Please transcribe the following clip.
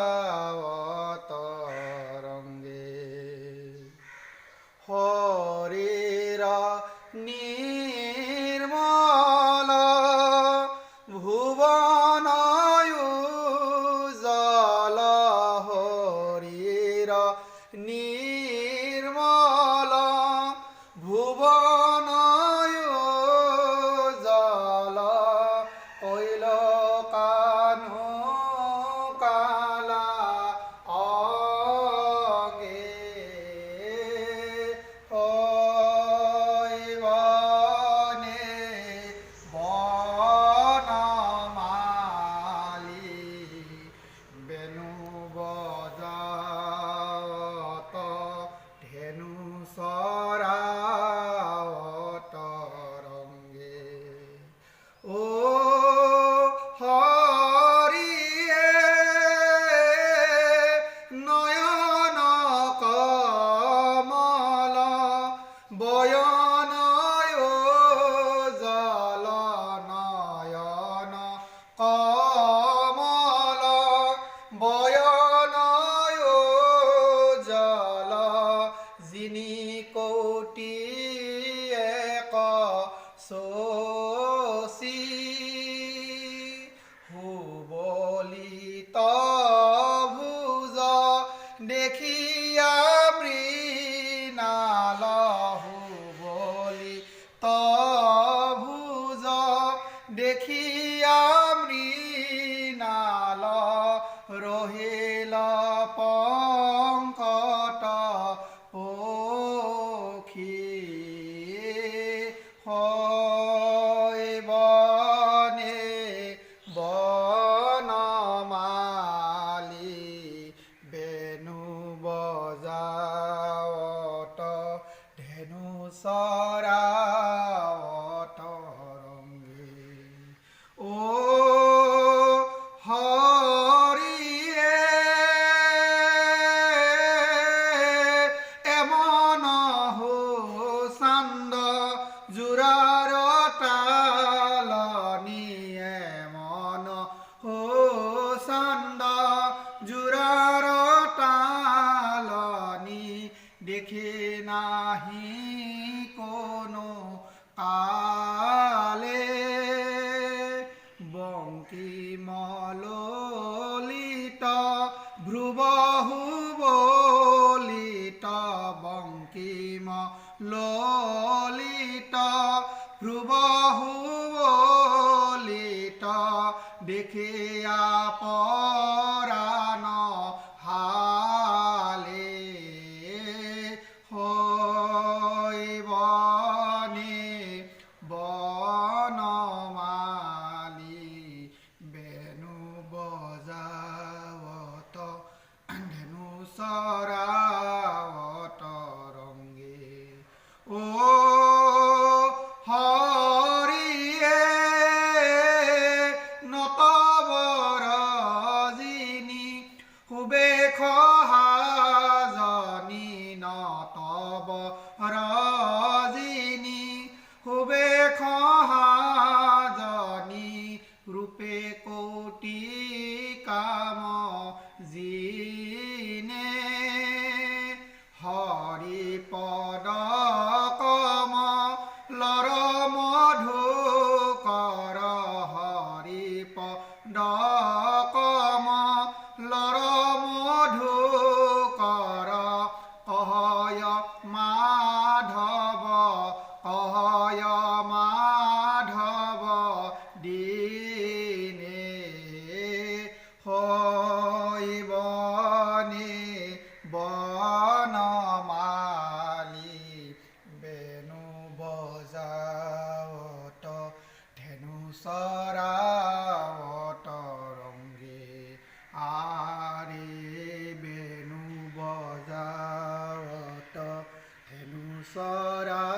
সরাওত রঙ্গে হরির নির্মল ভুবন উজ্জ্বল হরির নির্মল ভুবন উজ্জ্বল কইল কানু কালা অগে হইবনে বনমালী বেনু বজাত ধেনু সরাওত রঙ্গে ও হরিয়ে নয়ন কমল বয়ন জল নয়ন কমল বয়ন জল যিনি কোটি এক শশী হুবলিত ভুজ দেখিয়া মৃণাল হুবলিত ভুজ দেখিয়া মৃণাল রহিল পঙ্কট পক্ষী হইবনে বনমালী বেনু বজাওত ধেনু সরাওত রঙ্গে ও হরিয়ে এমন হোসান্দ জুরার তালনি এমন হোসান্দ জুরার তালনি দেখে নাহি কোনো কালে বঙ্কিমললিত ভ্রুবহু বলিত বঙ্কিমললিত ভ্রুবহু বলিত দেখিয়া পরাণ হালে হইবনে বনমালী বেনু বজাওত ধেনু সরাওত রঙ্গে ও হরিয়ে নতবর যিনি হুবে খহাজনী নতবর যিনি হুবে খহাজনী রূপে কোটি কাম জিনে হরি পদ কমলর মধুকর হরি পদ কমলর মধুকর কহয় মাধব কহয় মাধব দিনে হইবনে বনমালী বেনু বজাওত ধেনু সরাওত রঙ্গে আরে বেনু বজাওত ধেনু সরা